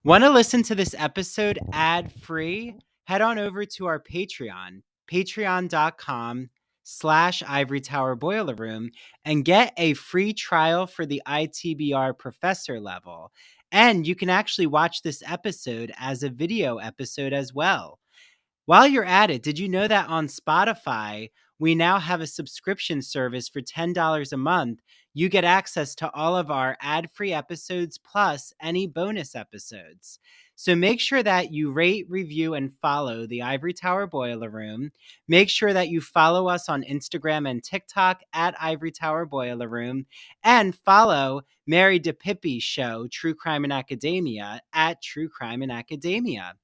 Want to listen to this episode ad-free? Head on over to our Patreon, patreon.com/Ivory Tower Boiler Room, and get a free trial for the ITBR professor level. And you can actually watch this episode as a video episode as well. While you're at it, did you know that on Spotify, we now have a subscription service for $10 a month? You get access to all of our ad-free episodes plus any bonus episodes. So make sure that you rate, review, and follow the Ivory Tower Boiler Room. Make sure that you follow us on Instagram and TikTok at Ivory Tower Boiler Room. And follow Mary DiPipi show, True Crime in Academia, at True Crime in Academia.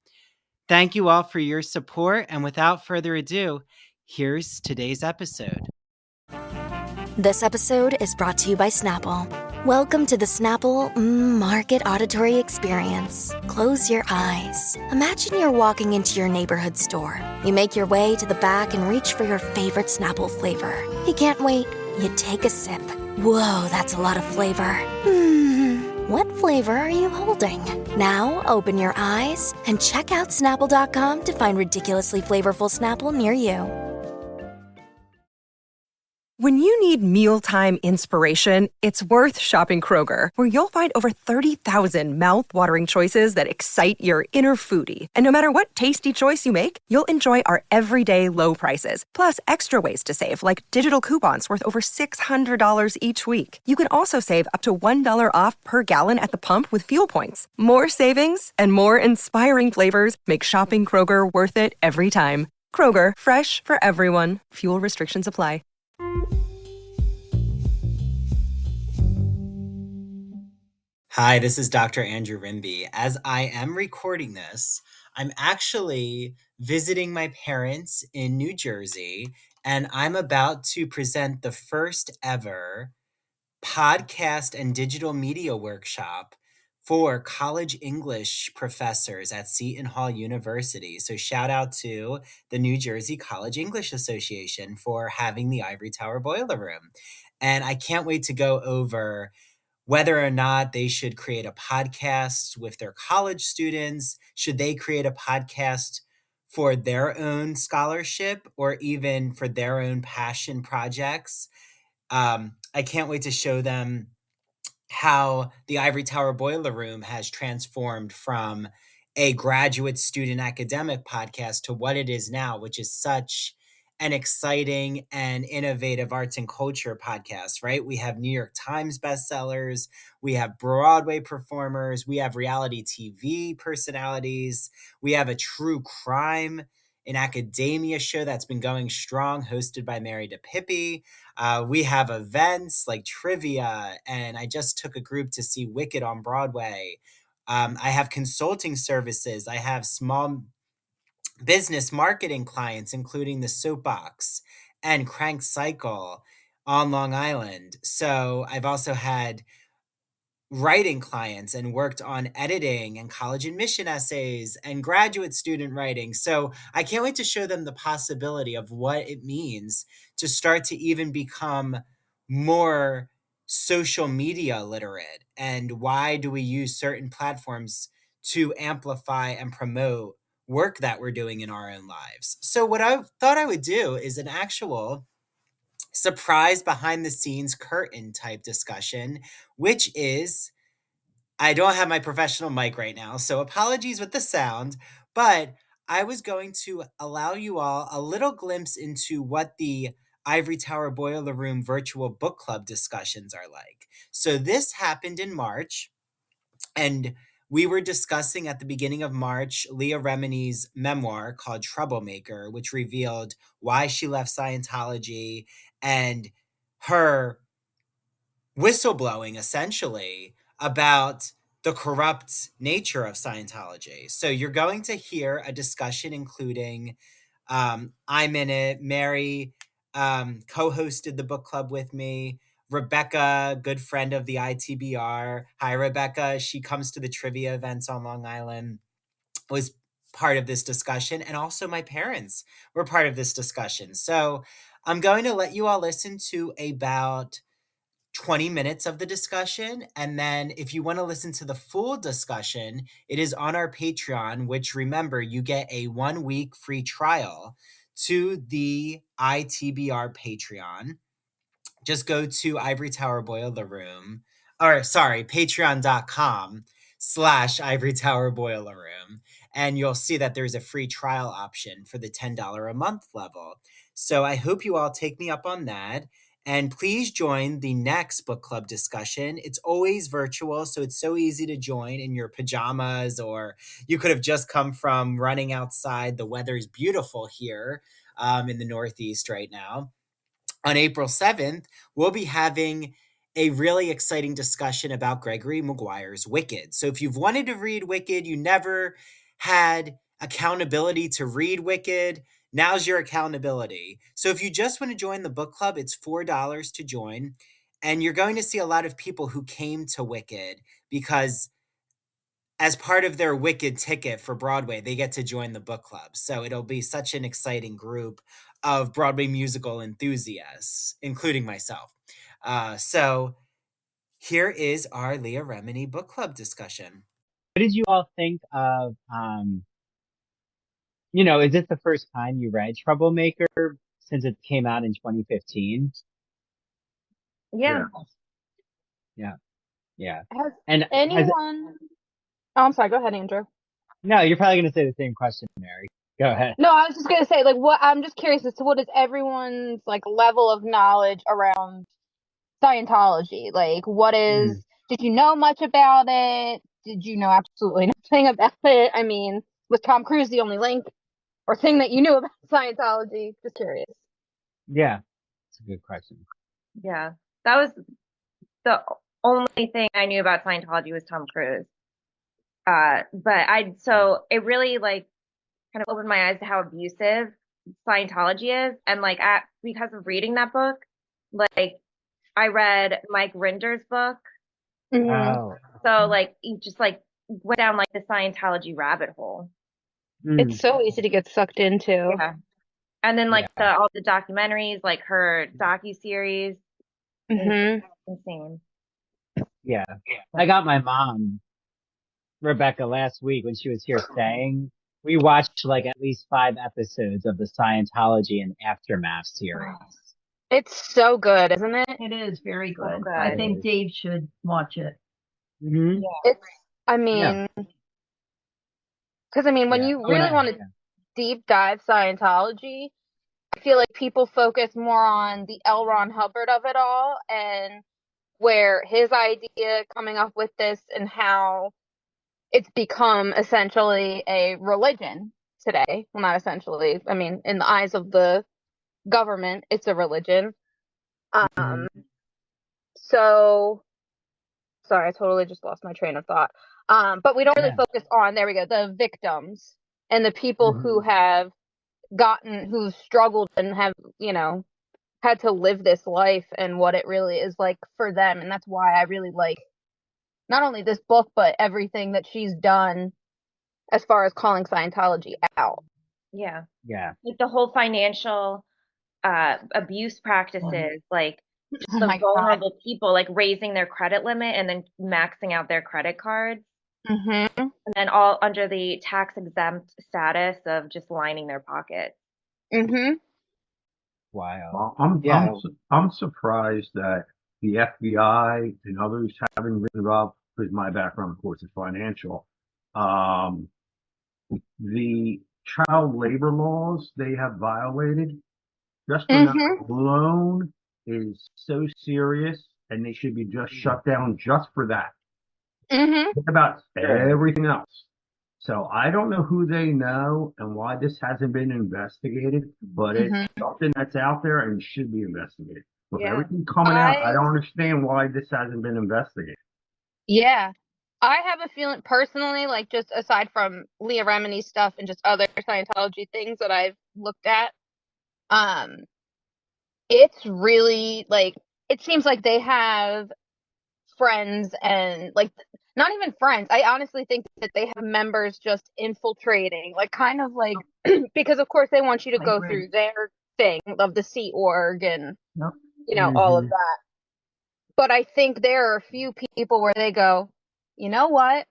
Thank you all for your support, and without further ado, here's today's episode. This episode is brought to you by Snapple. Welcome to the Snapple Market Auditory Experience. Close your eyes. Imagine you're walking into your neighborhood store. You make your way to the back and reach for your favorite Snapple flavor. You can't wait. You take a sip. Whoa, that's a lot of flavor. What flavor are you holding? Now open your eyes and check out Snapple.com to find ridiculously flavorful Snapple near you. When you need mealtime inspiration, it's worth shopping Kroger, where you'll find over 30,000 mouth-watering choices that excite your inner foodie. And no matter what tasty choice you make, you'll enjoy our everyday low prices, plus extra ways to save, like digital coupons worth over $600 each week. You can also save up to $1 off per gallon at the pump with fuel points. More savings and more inspiring flavors make shopping Kroger worth it every time. Kroger, fresh for everyone. Fuel restrictions apply. Hi, this is Dr. Andrew Rimby. As I am recording this, I'm actually visiting my parents in New Jersey, and I'm about to present the first ever podcast and digital media workshop for college English professors at Seton Hall University. So shout out to the New Jersey College English Association for having the Ivory Tower Boiler Room. And I can't wait to go over whether or not they should create a podcast with their college students. Should they create a podcast for their own scholarship or even for their own passion projects? I can't wait to show them how the Ivory Tower Boiler Room has transformed from a graduate student academic podcast to what it is now, which is such an exciting and innovative arts and culture podcast, right? We have New York Times bestsellers, we have Broadway performers, we have reality TV personalities, we have a true crime in academia show that's been going strong, hosted by Mary DiPipi. We have events like trivia, and I just took a group to see Wicked on Broadway. I have consulting services. I have small business marketing clients, including the Soapbox and Crank Cycle on Long Island. So I've also had writing clients and worked on editing and college admission essays and graduate student writing. So I can't wait to show them the possibility of what it means to start to even become more social media literate, and why do we use certain platforms to amplify and promote work that we're doing in our own lives. So what I thought I would do is an actual surprise behind the scenes curtain type discussion, which is, I don't have my professional mic right now, so apologies with the sound, but I was going to allow you all a little glimpse into what the Ivory Tower Boiler Room virtual book club discussions are like. So this happened in March, and we were discussing at the beginning of March Leah Remini's memoir called Troublemaker, which revealed why she left Scientology and her whistleblowing, essentially, about the corrupt nature of Scientology. So you're going to hear a discussion including I'm in it. Mary co-hosted the book club with me. Rebecca, good friend of the ITBR. Hi, Rebecca. She comes to the trivia events on Long Island, was part of this discussion. And also my parents were part of this discussion. So I'm going to let you all listen to about 20 minutes of the discussion. And then if you want to listen to the full discussion, it is on our Patreon, which remember, you get a 1 week free trial to the ITBR Patreon. Just go to Ivory Tower Boiler Room, or sorry, patreon.com/Ivory Tower Boiler Room. And you'll see that there's a free trial option for the $10 a month level. So I hope you all take me up on that. And please join the next book club discussion. It's always virtual, so it's so easy to join in your pajamas, or you could have just come from running outside. The weather's beautiful here in the Northeast right now. On April 7th, we'll be having a really exciting discussion about Gregory Maguire's Wicked. So if you've wanted to read Wicked, you never had accountability to read Wicked, now's your accountability. So if you just want to join the book club, it's $4 to join. And you're going to see a lot of people who came to Wicked because as part of their Wicked ticket for Broadway, they get to join the book club. So it'll be such an exciting group of Broadway musical enthusiasts, including myself. So here is our Leah Remini book club discussion. What did you all think of, is this the first time you read Troublemaker since it came out in 2015? Yeah. Yeah. Has And anyone? Oh, I'm sorry. Go ahead, Andrew. no, you're probably going to say the same question, Mary. Go ahead. No, I was just gonna say, like, what? I'm just curious as to what is everyone's like level of knowledge around Scientology. Like, what is? Did you know much about it? Did you know absolutely nothing about it? I mean, was Tom Cruise the only link or thing that you knew about Scientology? Just curious. Yeah, it's a good question. Yeah, that was the only thing I knew about Scientology was Tom Cruise. So it really like kind of opened my eyes to how abusive Scientology is. And like because of reading that book, like I read Mike Rinder's book. Oh. So like you just like went down like the Scientology rabbit hole. It's so easy to get sucked into. Yeah. And then like all the documentaries, like her docuseries. Insane. Yeah. I got my mom, Rebecca, last week when she was here staying. We watched like at least 5 episodes of the Scientology and Aftermath series. It's so good, isn't it? It is very good. So good. I think Dave should watch it. Mm-hmm. It's, I mean, because when you really want to deep dive Scientology, I feel like people focus more on the L. Ron Hubbard of it all and where his idea coming up with this and how it's become essentially a religion today. Well, not essentially. I mean, in the eyes of the government, it's a religion. So, sorry, I totally just lost my train of thought. But we don't really focus on, there we go, the victims and the people who have who've struggled and have, had to live this life and what it really is like for them. And that's why I really like not only this book, but everything that she's done as far as calling Scientology out. Yeah. Yeah. Like the whole financial abuse practices, like just the vulnerable people, like raising their credit limit and then maxing out their credit cards. And then all under the tax exempt status of just lining their pockets. Wow. I'm surprised that the FBI and others haven't been involved, because my background, of course, is financial. The child labor laws they have violated, just for that alone, is so serious, and they should be just shut down just for that. Think about everything else. So I don't know who they know and why this hasn't been investigated, but it's something that's out there and should be investigated. With everything coming out, I don't understand why this hasn't been investigated. Yeah. I have a feeling personally, like just aside from Leah Remini stuff and just other Scientology things that I've looked at, it's really like, it seems like they have friends and like not even friends. I honestly think that they have members just infiltrating, like kind of like because of course they want you to go through their thing of the Sea Org and all of that. But I think there are a few people where they go, you know what?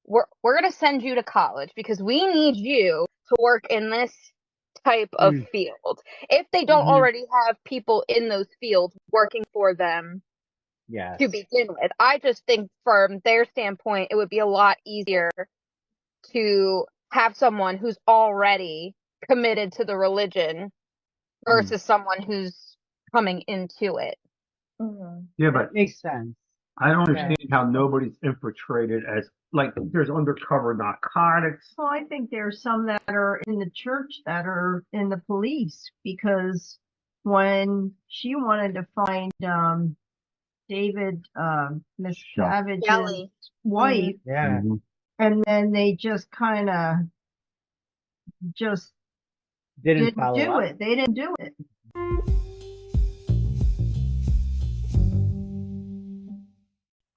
We're going to send you to college because we need you to work in this type of field. If they don't already have people in those fields working for them to begin with. I just think from their standpoint, it would be a lot easier to have someone who's already committed to the religion versus someone who's coming into it. Yeah, but that makes sense. I don't understand how nobody's infiltrated as, like, there's undercover narcotics. Well, I think there's some that are in the church that are in the police, because when she wanted to find David, Miss Savage's wife, and then they just kind of just didn't do it. They didn't do it.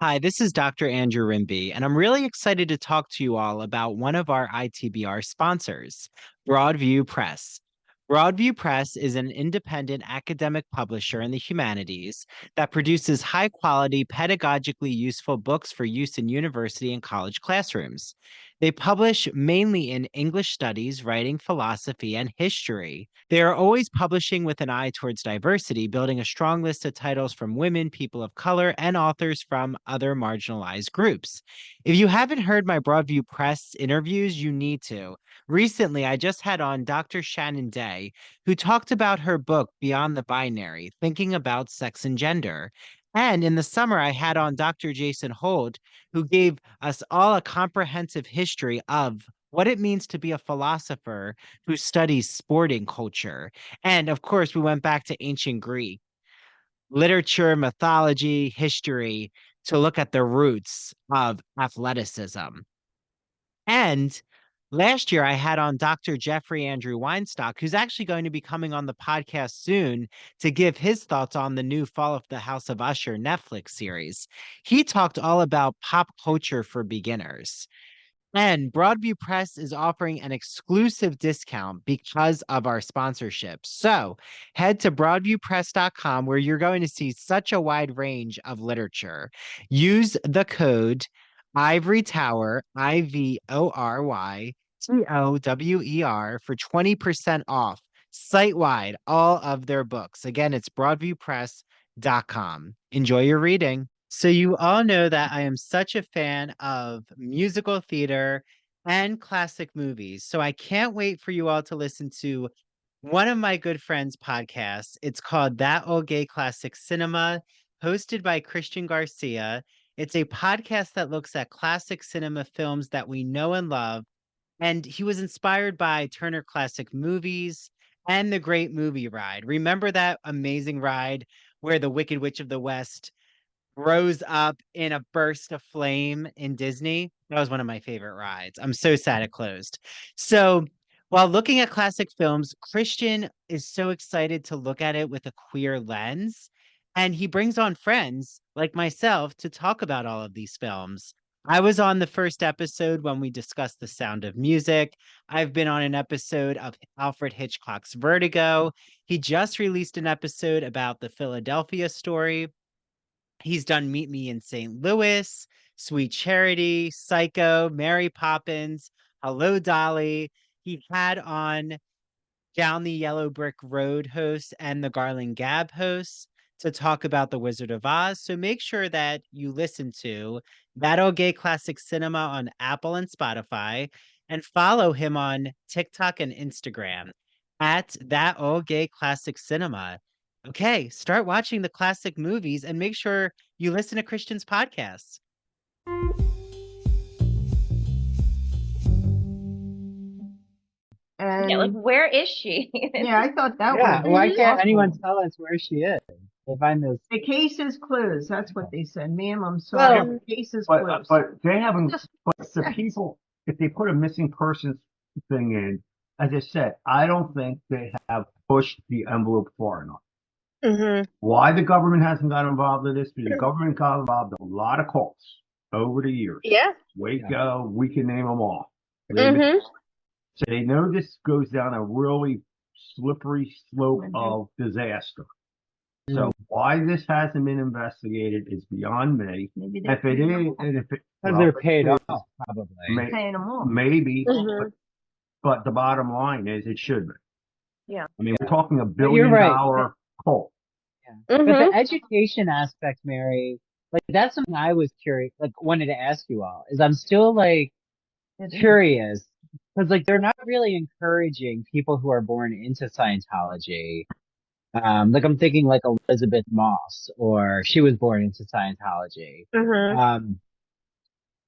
Hi, this is Dr. Andrew Rimby, and I'm really excited to talk to you all about one of our ITBR sponsors, Broadview Press. Broadview Press is an independent academic publisher in the humanities that produces high-quality, pedagogically useful books for use in university and college classrooms. They publish mainly in English studies, writing, philosophy, and history. They are always publishing with an eye towards diversity, building a strong list of titles from women, people of color, and authors from other marginalized groups. If you haven't heard my Broadview Press interviews, you need to. Recently, I just had on Dr. Shannon Day, who talked about her book, Beyond the Binary, Thinking About Sex and Gender. And in the summer, I had on Dr. Jason Holt, who gave us all a comprehensive history of what it means to be a philosopher who studies sporting culture. And of course, we went back to ancient Greek, literature, mythology, history, to look at the roots of athleticism. And last year, I had on Dr. Jeffrey Andrew Weinstock, who's actually going to be coming on the podcast soon to give his thoughts on the new Fall of the House of Usher Netflix series. He talked all about pop culture for beginners. And Broadview Press is offering an exclusive discount because of our sponsorship. So head to broadviewpress.com, where you're going to see such a wide range of literature. Use the code Ivory Tower, IVORYTOWER, for 20% off site-wide all of their books. Again, it's broadviewpress.com. Enjoy your reading. So you all know that I am such a fan of musical theater and classic movies. So I can't wait for you all to listen to one of my good friends' podcasts. It's called That Old Gay Classic Cinema, hosted by Christian Garcia. It's a podcast that looks at classic cinema films that we know and love. And he was inspired by Turner Classic Movies and The Great Movie Ride. Remember that amazing ride where the Wicked Witch of the West rose up in a burst of flame in Disney? That was one of my favorite rides. I'm so sad it closed. So while looking at classic films, Christian is so excited to look at it with a queer lens. And he brings on friends like myself to talk about all of these films. I was on the first episode when we discussed The Sound of Music. I've been on an episode of Alfred Hitchcock's Vertigo. He just released an episode about the Philadelphia Story. He's done Meet Me in St. Louis, Sweet Charity, Psycho, Mary Poppins, Hello, Dolly. He had on Down the Yellow Brick Road hosts and the Garland Gab hosts to talk about The Wizard of Oz. So make sure that you listen to That Old Gay Classic Cinema on Apple and Spotify, and follow him on TikTok and Instagram at That Old Gay Classic Cinema. Okay, start watching the classic movies and make sure you listen to Christian's podcasts. And Yeah, like, where is she? yeah, I thought that Yeah, was why can't awful. anyone tell us where she is? If I miss. The case is closed. That's what they said. Ma'am, I'm sorry. Well, the case is But closed. they haven't. Just But the people, if they put a missing persons thing in, as I said, I don't think they have pushed the envelope far enough. Why the government hasn't got involved in this? Because the government got involved in a lot of cults over the years. Yeah. Waco, we can name them all. So they know this goes down a really slippery slope of disaster. So why this hasn't been investigated is beyond me. Maybe If it is, and if it, Because they're paid off, probably. paying them off. maybe, but the bottom line is it should be. Yeah. I mean, we're talking $1 But billion you're right. cult. Yeah. But the education aspect, Mary, like that's something I was curious, like wanted to ask you all, is I'm still like curious because like they're not really encouraging people who are born into Scientology. Like I'm thinking like Elizabeth Moss, or she was born into Scientology.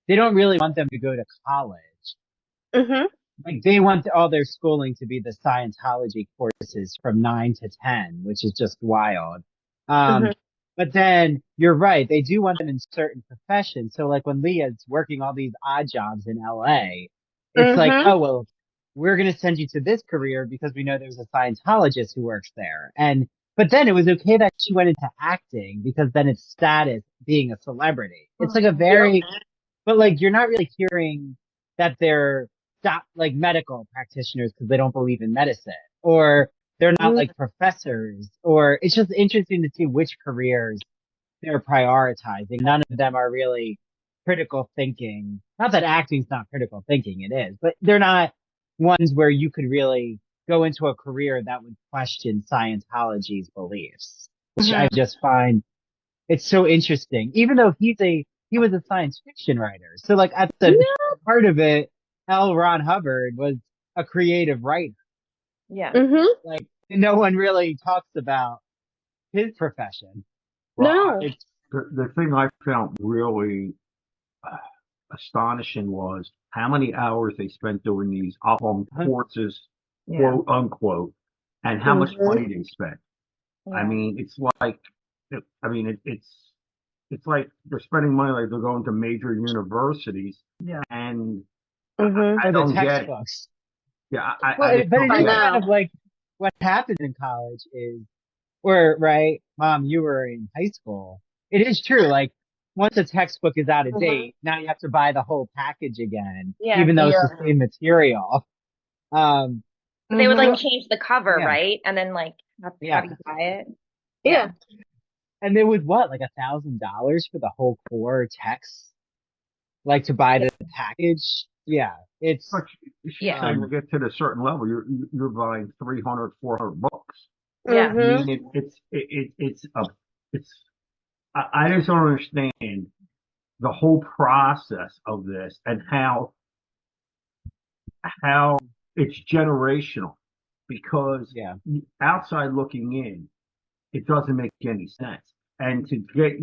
They don't really want them to go to college. Like they want all their schooling to be the Scientology courses from 9 to 10, which is just wild. But then you're right. They do want them in certain professions. So like when Leah's working all these odd jobs in LA, it's like, oh, well, we're going to send you to this career because we know there's a Scientologist who works there. But then it was okay that she went into acting because then it's status being a celebrity. It's like but like you're not really hearing that they're like medical practitioners because they don't believe in medicine, or they're not like professors, or it's just interesting to see which careers they're prioritizing. None of them are really critical thinking. Not that acting's not critical thinking, it is, but they're not ones where you could really go into a career that would question Scientology's beliefs, which I just find it's so interesting. Even though he was a science fiction writer, so like at the part of it, L. Ron Hubbard was a creative writer. Yeah. Like no one really talks about his profession. Well, the thing I found really astonishing was how many hours they spent doing these courses, quote unquote, and how much money they spent. I mean, it's like, it's like they're spending money like they're going to major universities. Yeah. And I don't get textbooks. Yeah, but it's kind of like what happens in college is, or right, Mom, you were in high school. It is true. Like once a textbook is out of date, now you have to buy the whole package again, even though it's the same material. They would like change the cover, right? And then like have you buy it? Yeah. And it was what, like $1,000 for the whole core text, like to buy the package. Yeah, it's. But saying to get to a certain level, you're buying 300, 400 books. Yeah. I mean, I just don't understand the whole process of this and how it's generational, because outside looking in, it doesn't make any sense. And to get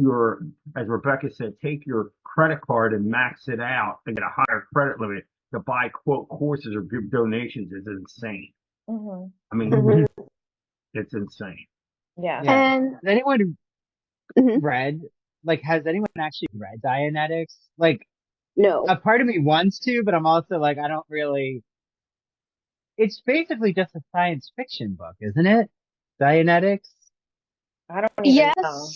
as Rebecca said, take your credit card and max it out and get a higher credit limit to buy quote courses or give donations is insane. I mean, it's insane. Yeah. And has anyone read, like, has anyone actually read Dianetics? Like, no. A part of me wants to, but I'm also like, I don't really. It's basically just a science fiction book, isn't it? Dianetics? I don't even know.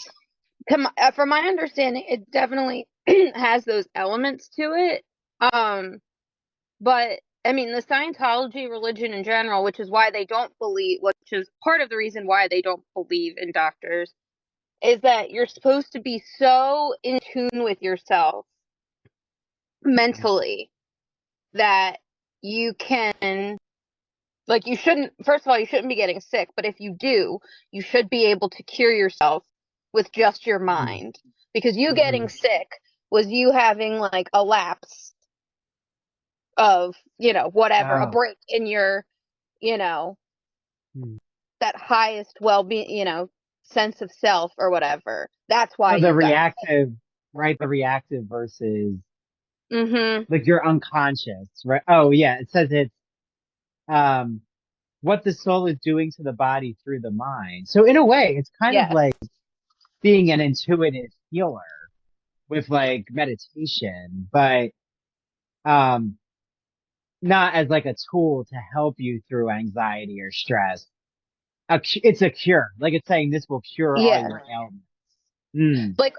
From my understanding, it definitely has those elements to it. But I mean, the Scientology religion in general, which is why they don't believe, which is part of the reason why they don't believe in doctors, is that you're supposed to be so in tune with yourself mentally that you can, like, first of all, you shouldn't be getting sick, but if you do, you should be able to cure yourself with just your mind. Because you getting sick was you having, like, a lapse of, whatever, a break in your, that highest well-being, sense of self or whatever. That's why the reactive, right? The reactive versus, like, you're unconscious, right? Oh, yeah. It says it's, what the soul is doing to the body through the mind. So in a way, it's kind of like being an intuitive healer with like meditation, but not as like a tool to help you through anxiety or stress. It's a cure. Like it's saying this will cure all your ailments. Like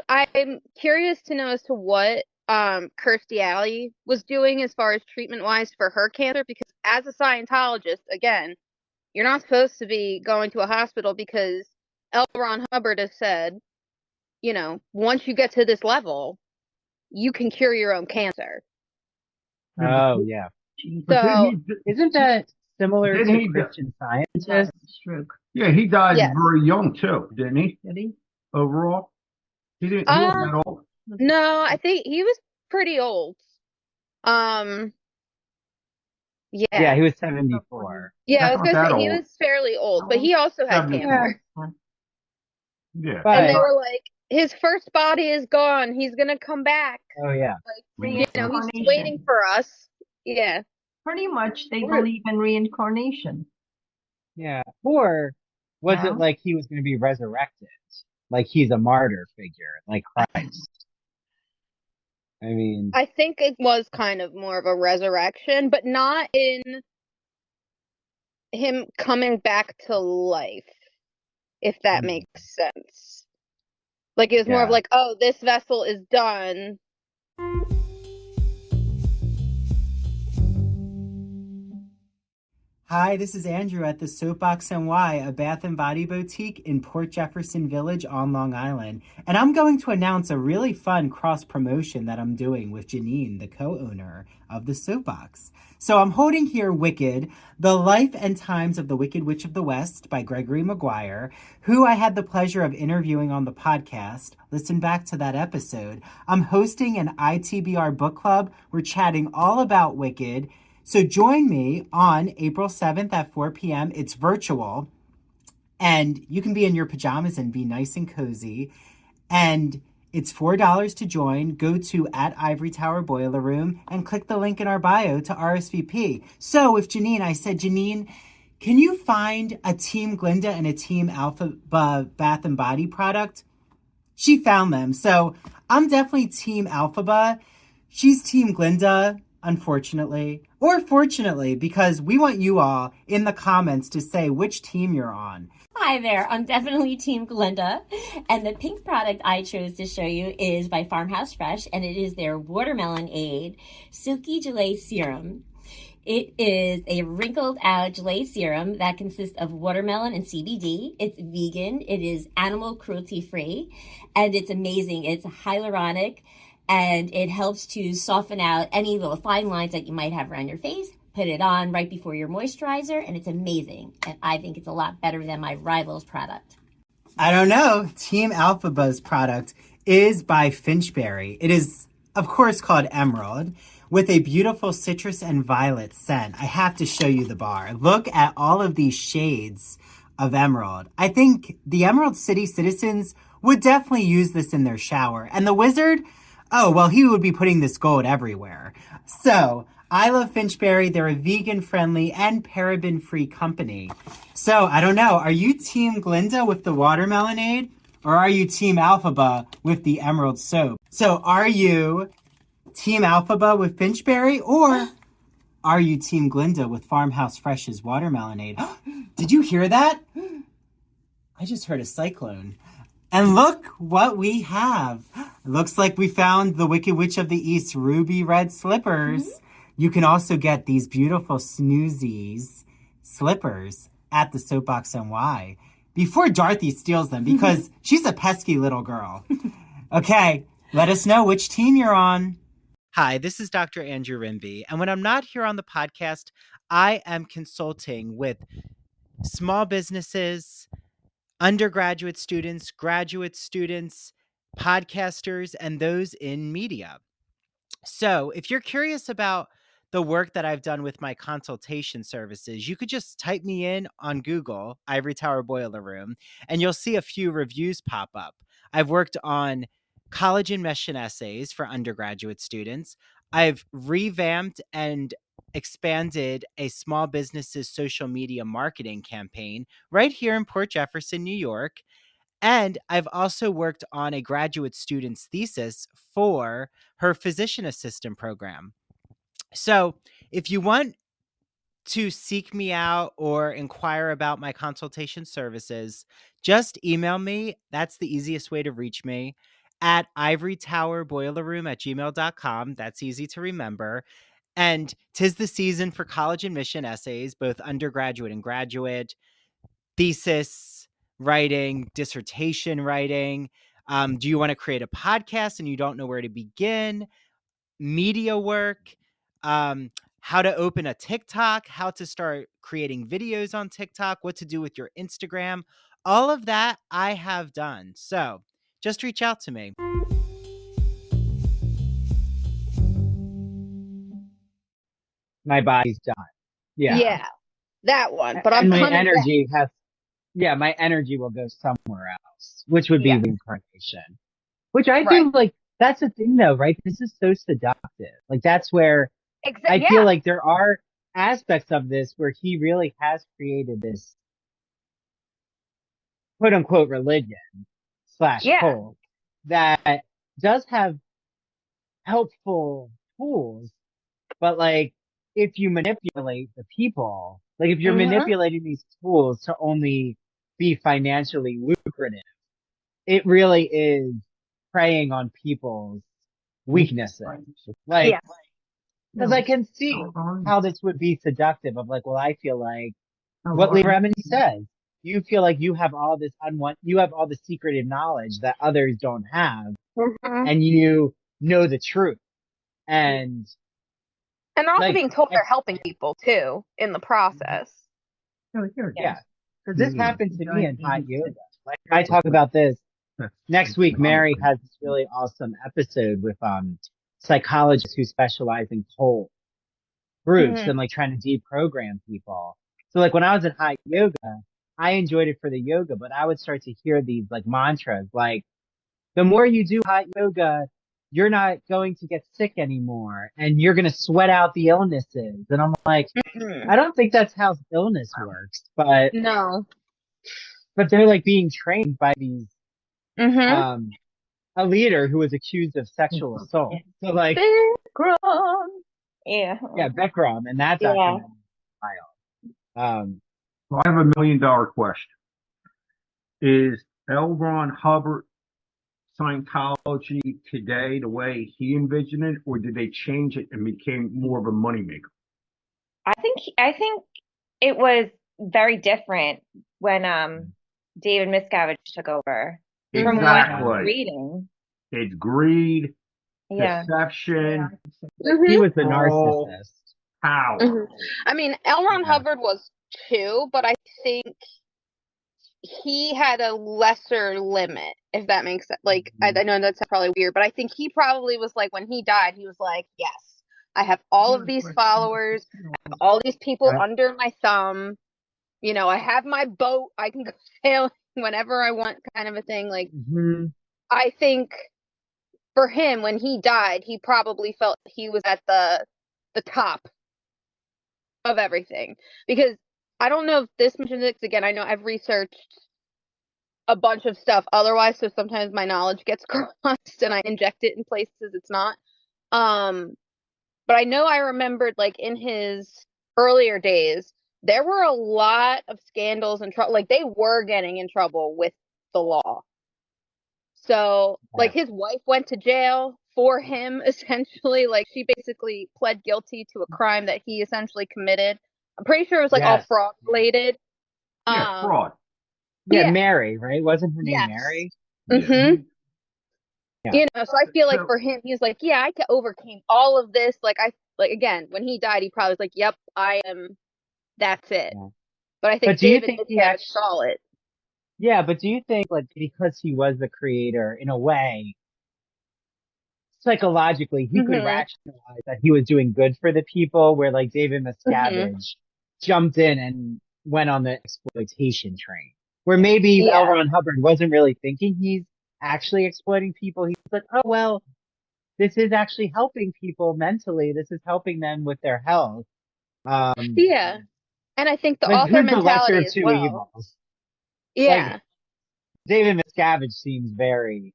I'm curious to know as to what Kirstie Alley was doing as far as treatment wise for her cancer, because as a Scientologist, again, you're not supposed to be going to a hospital because L. Ron Hubbard has said, you know, once you get to this level, you can cure your own cancer. Oh, yeah. So, isn't that similar to Christian Scientist? Yeah, he died very young too, didn't he? Did he? Overall, he didn't. He wasn't that old. No, I think he was pretty old. Yeah, he was 74. Yeah, I was gonna say he was fairly old, but he also had cancer. Yeah. And they were like, his first body is gone. He's gonna come back. Oh yeah. Like, you know, he's waiting for us. Yeah. Pretty much, they believe in reincarnation. Yeah. Or was it like he was going to be resurrected? Like he's a martyr figure, like Christ. I mean, I think it was kind of more of a resurrection, but not in him coming back to life, if that makes sense. Like, it was more of like, oh, this vessel is done. Hi, this is Andrew at the Soapbox NY, a bath and body boutique in Port Jefferson Village on Long Island. And I'm going to announce a really fun cross promotion that I'm doing with Janine, the co-owner of the Soapbox. So I'm holding here Wicked, The Life and Times of the Wicked Witch of the West by Gregory Maguire, who I had the pleasure of interviewing on the podcast. Listen back to that episode. I'm hosting an ITBR book club. We're chatting all about Wicked. So join me on April 7th at 4 p.m. It's virtual, and you can be in your pajamas and be nice and cozy. And it's $4 to join. Go to @Ivory Tower Boiler Room and click the link in our bio to RSVP. So with Janine, I said, Janine, can you find a Team Glinda and a Team Alpha Bath and Body product? She found them. So I'm definitely Team Alphaba. She's Team Glinda, unfortunately, or fortunately, because we want you all in the comments to say which team you're on. Hi there, I'm definitely Team Glinda, and the pink product I chose to show you is by Farmhouse Fresh, and it is their Watermelon Aid Silky Gelée Serum. It is a wrinkled out gelée serum that consists of watermelon and CBD. It's vegan, it is animal cruelty free, and it's amazing. It's hyaluronic, and it helps to soften out any little fine lines that you might have around your face. Put it on right before your moisturizer, and it's amazing. And I think it's a lot better than my rival's product. I don't know. Team Alphaba's product is by Finchberry. It is, of course, called Emerald, with a beautiful citrus and violet scent. I have to show you the bar. Look at all of these shades of Emerald. I think the Emerald City citizens would definitely use this in their shower. And the wizard, oh, well, he would be putting this gold everywhere. So I love Finchberry. They're a vegan-friendly and paraben-free company. So I don't know. Are you Team Glinda with the Watermelonade? Or are you Team Alphaba with the Emerald Soap? So are you Team Alphaba with Finchberry? Or are you Team Glinda with Farmhouse Fresh's Watermelonade? Did you hear that? I just heard a cyclone. And look what we have. It looks like we found the Wicked Witch of the East ruby red slippers. Mm-hmm. You can also get these beautiful Snoozies slippers at the Soapbox NY before Dorothy steals them, because she's a pesky little girl. Okay, let us know which team you're on. Hi, this is Dr. Andrew Rimby, and when I'm not here on the podcast, I am consulting with small businesses, undergraduate students, graduate students, podcasters, and those in media. So if you're curious about the work that I've done with my consultation services, you could just type me in on Google, Ivory Tower Boiler Room, and you'll see a few reviews pop up. I've worked on college admission essays for undergraduate students. I've revamped and expanded a small business's social media marketing campaign right here in Port Jefferson, New York. And I've also worked on a graduate student's thesis for her physician assistant program. So if you want to seek me out or inquire about my consultation services, just email me. That's the easiest way to reach me at ivorytowerboilerroom@gmail.com. That's easy to remember. And 'tis the season for college admission essays, both undergraduate and graduate, thesis, writing, dissertation writing? Do you want to create a podcast and you don't know where to begin? Media work, how to open a TikTok, how to start creating videos on TikTok, what to do with your Instagram. All of that I have done. So just reach out to me. My body's done. Yeah, that one. But and I'm my coming energy back. my energy will go somewhere else, which would be reincarnation. Which I Right. feel like that's the thing though, right? This is so seductive. Like that's where I feel like there are aspects of this where he really has created this quote unquote religion / cult that does have helpful tools, but like if you manipulate the people, like if you're manipulating these tools to only be financially lucrative, it really is preying on people's weaknesses. Like, because I can see how this would be seductive of like, well, I feel like what Leah Remini says. You feel like you have all this you have all the secretive knowledge that others don't have, and you know the truth. And also like, being told they're helping people too in the process. Yeah. Because this happened to me in hot yoga. Like I talk about this next week. Mary has this really awesome episode with psychologists who specialize in cold groups and like trying to deprogram people. So like when I was in hot yoga, I enjoyed it for the yoga, but I would start to hear these like mantras like, the more you do hot yoga, you're not going to get sick anymore and you're going to sweat out the illnesses. And I'm like, I don't think that's how illness works, but no, but they're like being trained by these, a leader who was accused of sexual assault. So like, Bikram. Yeah, Bikram, and that document So I have $1 million question. Is L. Ron Hubbard Scientology today the way he envisioned it, or did they change it and became more of a moneymaker? I think it was very different when David Miscavige took over. Exactly. From what I'm reading. It's greed, deception. He was the narcissist. Power. I mean, L. Ron Hubbard was too, but I think he had a lesser limit, if that makes sense. Like, I know that's probably weird, but I think he probably was like, when he died, he was like, yes, I have all of these followers, I have all these people under my thumb, you know, I have my boat, I can go sail whenever I want, kind of a thing. Like, I think for him, when he died, he probably felt he was at the top of everything. Because I don't know if this mentions it, again, I know I've researched a bunch of stuff otherwise, so sometimes my knowledge gets crossed and I inject it in places it's not. But I know I remembered, like, in his earlier days, there were a lot of scandals and trouble. Like, they were getting in trouble with the law. So, like, his wife went to jail for him, essentially. Like, she basically pled guilty to a crime that he essentially committed. I'm pretty sure it was, like, all fraud related. Yeah, fraud. Yeah, Mary, right? Wasn't her name Mary? Yeah. You know, so I feel like for him, he's like, yeah, I overcame all of this. Like, again, when he died, he probably was like, yep, that's it. Yeah. But I think David saw it. Yeah, but do you think, like, because he was the creator, in a way, psychologically, he could rationalize that he was doing good for the people, where, like, David Miscavige jumped in and went on the exploitation train? Where maybe L. Ron Hubbard wasn't really thinking he's actually exploiting people. He's like, oh, well, this is actually helping people mentally. This is helping them with their health. Yeah. And I think the like, author mentality the lesser of two evils? Yeah. Like, David Miscavige seems very,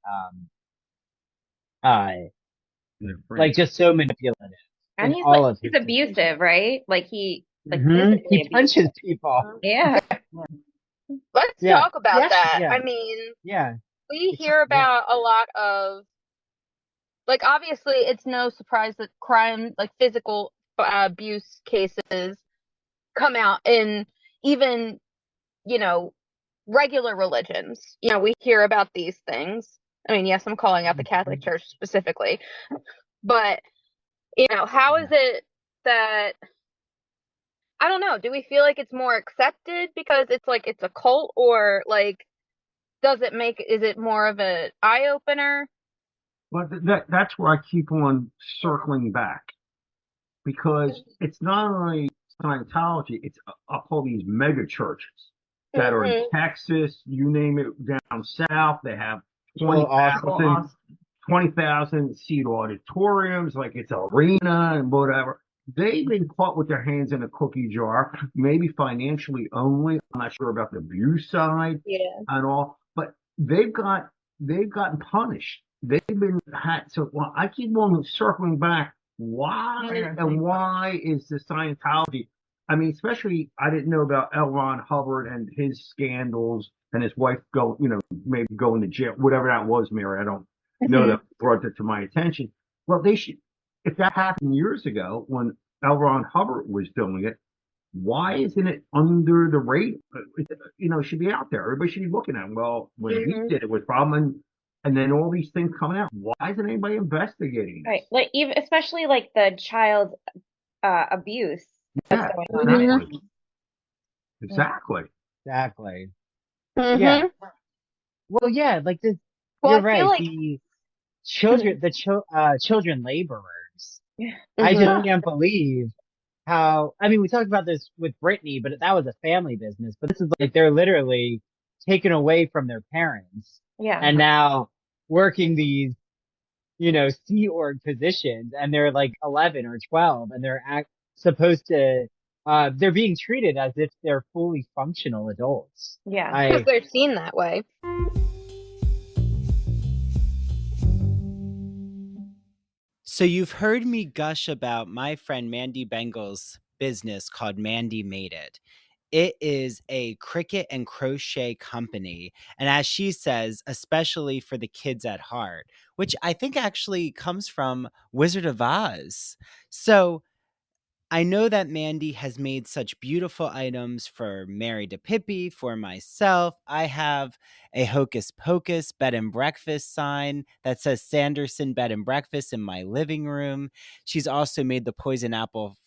like, just so manipulative. And he's abusive, right? Like, he physically punches people. Yeah. Let's talk about that. I mean, we hear about a lot of, like, obviously it's no surprise that crime, like physical abuse cases come out, and even, you know, regular religions. We hear about these things. I mean, yes, I'm calling out the Catholic Church specifically, but how is it that, I don't know, do we feel like it's more accepted because it's like it's a cult, or like is it more of an eye opener? But that's where I keep on circling back, because it's not only Scientology, it's up all these mega churches that are in Texas, you name it, down south. They have 20,000 seat auditoriums, like it's an arena and whatever. They've been caught with their hands in a cookie jar, maybe financially only. I'm not sure about the abuse side and all, but they've gotten punished. They've been so I keep on circling back. Why is the Scientology? I mean, especially I didn't know about L. Ron Hubbard and his scandals and his wife maybe going to jail, whatever that was, Mary. I don't know that brought it to my attention. Well, they should, if that happened years ago when L. Ron Hubbard was doing it, why isn't it under the radar? It should be out there. Everybody should be looking at it. Well, when he did it was a problem, and then all these things coming out. Why isn't anybody investigating this? Right, like even especially like the child abuse that's going on. Exactly. Yeah. Well, yeah, like this. You're right. The children laborers. I just can't believe how. I mean, we talked about this with Brittany, but that was a family business. But this is like they're literally taken away from their parents. Yeah. And now working these, Sea Org positions, and they're like 11 or 12, and they're supposed to. They're being treated as if they're fully functional adults. Yeah, because they're seen that way. So you've heard me gush about my friend Mandy Bengal's business called Mandy Made It. It is a cricket and crochet company, and as she says, especially for the kids at heart, which I think actually comes from Wizard of Oz. So I know that Mandy has made such beautiful items for Mary DiPipi, for myself. I have a Hocus Pocus bed and breakfast sign that says Sanderson Bed and Breakfast in my living room. She's also made the poison apple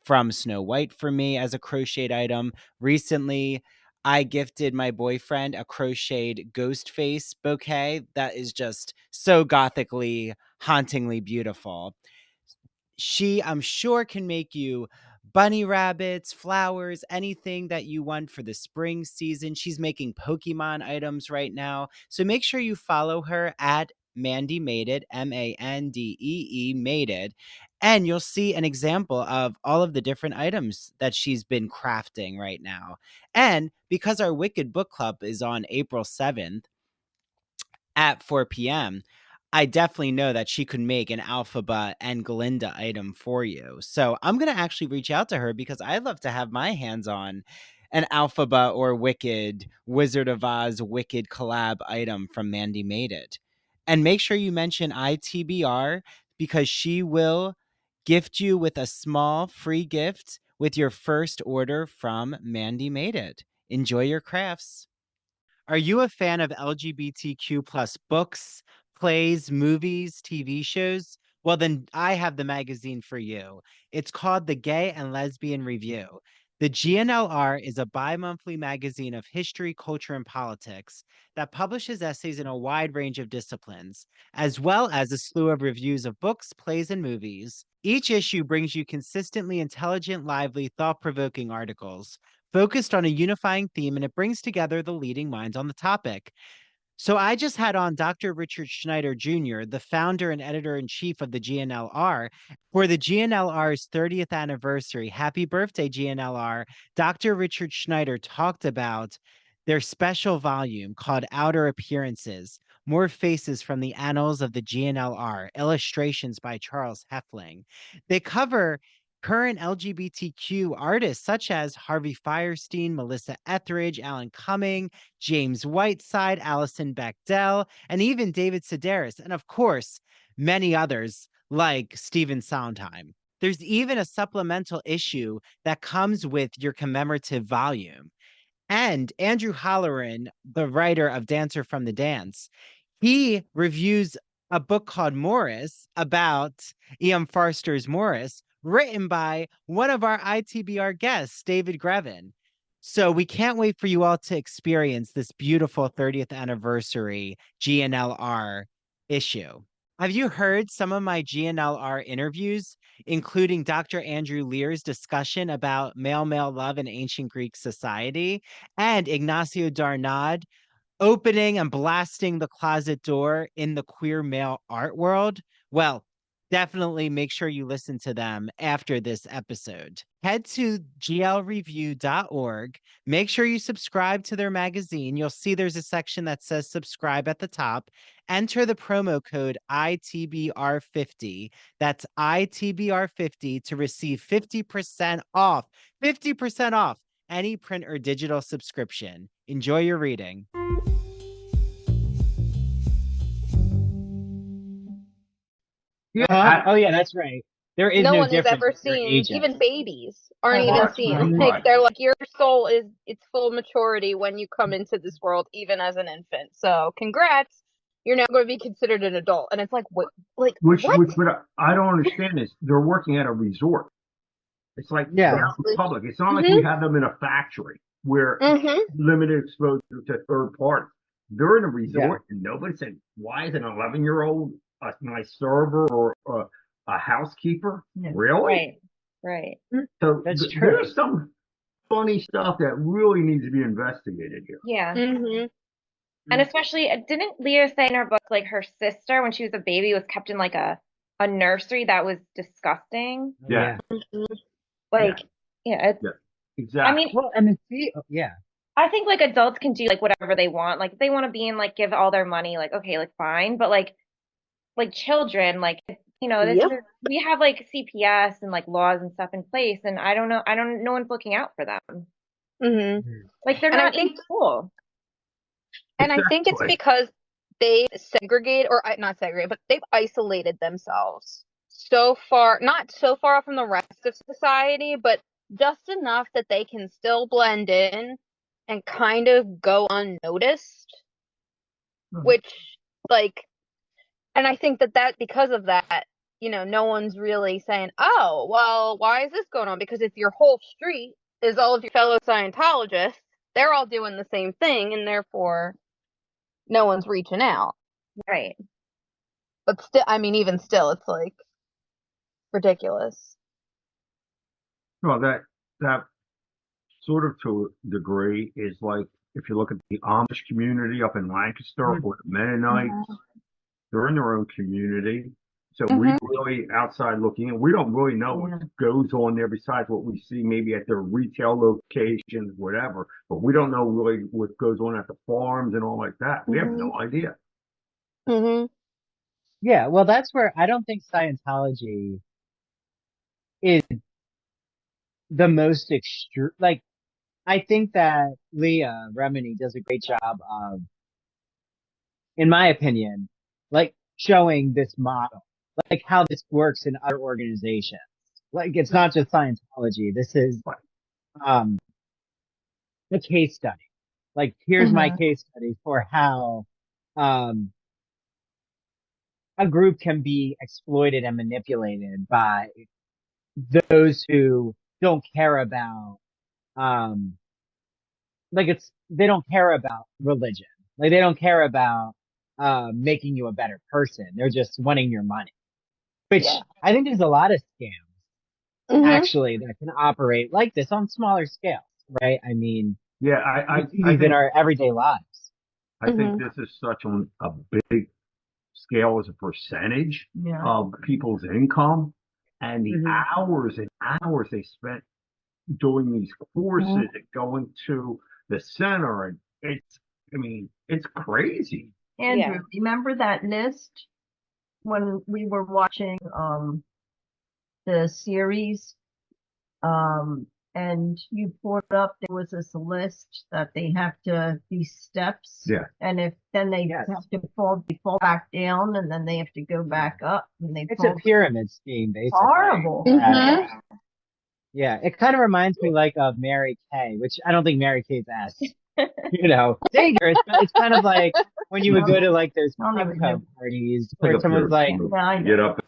from Snow White for me as a crocheted item. Recently, I gifted my boyfriend a crocheted ghost face bouquet that is just so gothically, hauntingly beautiful. She, I'm sure, can make you bunny rabbits, flowers, anything that you want for the spring season. She's making Pokemon items right now. So make sure you follow her at Mandy Made It, Mandee Made It, and you'll see an example of all of the different items that she's been crafting right now. And because our Wicked Book Club is on April 7th at 4 p.m., I definitely know that she could make an Alphaba and Glinda item for you. So I'm going to actually reach out to her because I'd love to have my hands on an Alphaba or Wicked Wizard of Oz Wicked collab item from Mandy Made It. And make sure you mention ITBR because she will gift you with a small free gift with your first order from Mandy Made It. Enjoy your crafts. Are you a fan of LGBTQ plus books, plays, movies, TV shows? Well, then I have the magazine for you. It's called The Gay and Lesbian Review. The GNLR is a bi-monthly magazine of history, culture, and politics that publishes essays in a wide range of disciplines, as well as a slew of reviews of books, plays, and movies. Each issue brings you consistently intelligent, lively, thought-provoking articles focused on a unifying theme, and it brings together the leading minds on the topic. So I just had on Dr. Richard Schneider Jr., the founder and editor-in-chief of the GNLR. For the GNLR's 30th anniversary, happy birthday, GNLR, Dr. Richard Schneider talked about their special volume called Outer Appearances, More Faces from the Annals of the GNLR, illustrations by Charles Heffling. They cover current LGBTQ artists such as Harvey Fierstein, Melissa Etheridge, Alan Cumming, James Whiteside, Alison Bechdel, and even David Sedaris, and of course, many others like Stephen Sondheim. There's even a supplemental issue that comes with your commemorative volume. And Andrew Holleran, the writer of Dancer from the Dance, he reviews a book called Morris about E.M. Forster's Morris, written by one of our ITBR guests, David Grevin. So we can't wait for you all to experience this beautiful 30th anniversary GNLR issue. Have you heard some of my GNLR interviews, including Dr. Andrew Lear's discussion about male-male love in ancient Greek society, and Ignacio Darnad opening and blasting the closet door in the queer male art world? Well, definitely make sure you listen to them after this episode. Head to glreview.org. Make sure you subscribe to their magazine. You'll see there's a section that says subscribe at the top. Enter the promo code ITBR50. That's ITBR50 to receive 50% off. 50% off any print or digital subscription. Enjoy your reading. Yeah. Oh yeah, that's right. There is no one has difference ever in their seen, ages. even babies aren't even That's seen. right. Like, they're like, your soul is its full maturity when you come into this world, even as an infant. So congrats, you're now going to be considered an adult. And it's like, what? Like, Which what? I don't understand is they're working at a resort. It's like Yeah. out in public. It's not like we have them in a factory where limited exposure to third parties. They're in a resort and nobody said, why is an 11-year-old a nice server or a housekeeper? Really? Right. So That's true. There's some funny stuff that really needs to be investigated here. Yeah. And especially, didn't Leah say in her book, like, her sister, when she was a baby, was kept in like a nursery that was disgusting? Yeah. Like, yeah. Exactly. I mean, well, and I think like adults can do like whatever they want. Like, if they want to be in, like, give all their money, like, okay, like, fine. But like children, like, you know, we have like CPS and like laws and stuff in place, and no one's looking out for them. Like, they're not in school. And I think it's because they segregate, or not segregate, but they've isolated themselves so far, not so far from the rest of society, but just enough that they can still blend in and kind of go unnoticed, which, like, and I think that because of that, you know, no one's really saying, oh, well, why is this going on? Because if your whole street is all of your fellow Scientologists, they're all doing the same thing, and therefore no one's reaching out. Right. But still, I mean, even still, it's like ridiculous. Well, that sort of to a degree is like, if you look at the Amish community up in Lancaster or the Mennonites, they're in their own community. So we really, outside looking in, we don't really know what goes on there besides what we see maybe at their retail locations, whatever. But we don't know really what goes on at the farms and all like that. We have no idea. Yeah, well, that's where I don't think Scientology is the most extreme. Like, I think that Leah Remini does a great job of, in my opinion, like, showing this model, like how this works in other organizations. Like, it's not just Scientology. This is a case study. Like, here's my case study for how a group can be exploited and manipulated by those who don't care about they don't care about religion. Like, they don't care about making you a better person. They're just wanting your money. Which I think there's a lot of scams actually that can operate like this on smaller scales, right? I mean, I think in our everyday lives. I think this is such on a big scale as a percentage of people's income, and the hours and hours they spent doing these courses and going to the center, and it's crazy. Andrew, remember that list when we were watching the series, and you pulled up, there was this list that they have to, these steps, and if then they have to fall back down, and then they have to go back up, and it's a pyramid scheme, basically. Horrible. Yeah, it kind of reminds me like of Mary Kay, which I don't think Mary Kay's ass, dangerous, but it's kind of like when you would go to like those Pubco parties where someone's like, get up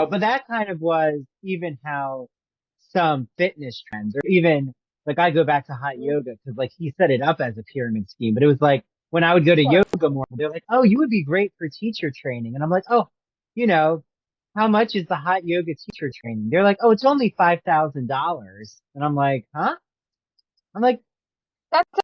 but that kind of was even how some fitness trends, or even like I go back to hot yoga because like he set it up as a pyramid scheme, but it was like when I would go to yoga more, they're like, oh, you would be great for teacher training. And I'm like, oh, you know, how much is the hot yoga teacher training? They're like, oh, it's only $5,000. And I'm like, huh? I'm like, That's